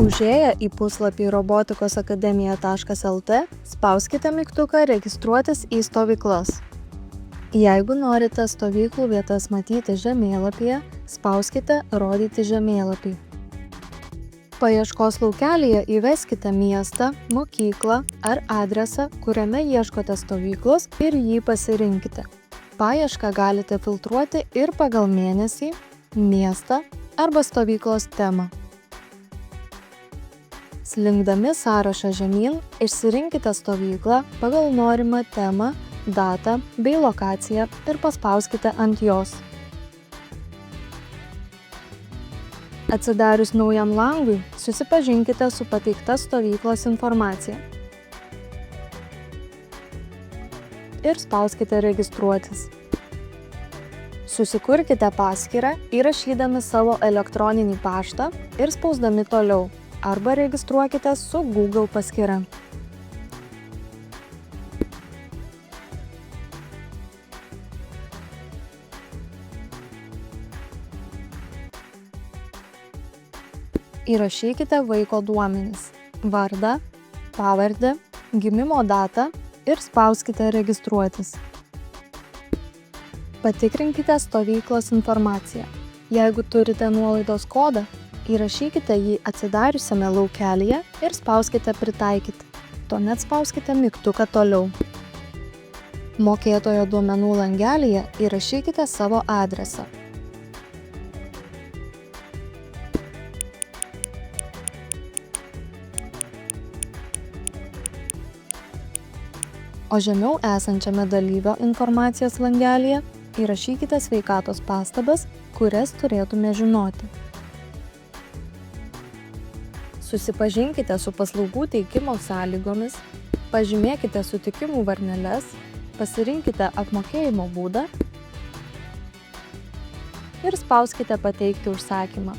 Užėję į puslapį robotikosakademija.lt, spauskite mygtuką Registruotis į stovyklas. Jeigu norite stovyklų vietas matyti žemėlapyje, spauskite Rodyti žemėlapį. Paieškos laukelyje įveskite miestą, mokyklą ar adresą, kuriame ieškote stovyklos ir jį pasirinkite. Paiešką galite filtruoti ir pagal mėnesį, miestą arba stovyklos temą. Slinkdami sąrašą žemyn, išsirinkite stovyklą pagal norimą temą, datą bei lokaciją ir paspauskite ant jos. Atsidarius naujam langui, susipažinkite su pateikta stovyklos informacija. Ir spauskite Registruotis. Susikurkite paskyrą, įrašydami savo elektroninį paštą ir spausdami Toliau, arba registruokite su Google paskyra. Įrašykite vaiko duomenis – vardą, pavardę, gimimo datą ir spauskite Registruotis. Patikrinkite stovyklos informaciją. Jeigu turite nuolaidos kodą, įrašykite jį atsidariusiame laukelyje ir spauskite Pritaikyti. Tuomet spauskite mygtuką Toliau. Mokėtojo duomenų langelyje įrašykite savo adresą. O žemiau esančiame dalyvio informacijos langelyje įrašykite sveikatos pastabas, kurias turėtume žinoti. Susipažinkite su paslaugų teikimo sąlygomis, pažymėkite sutikimų varneles, pasirinkite apmokėjimo būdą ir spauskite Pateikti užsakymą.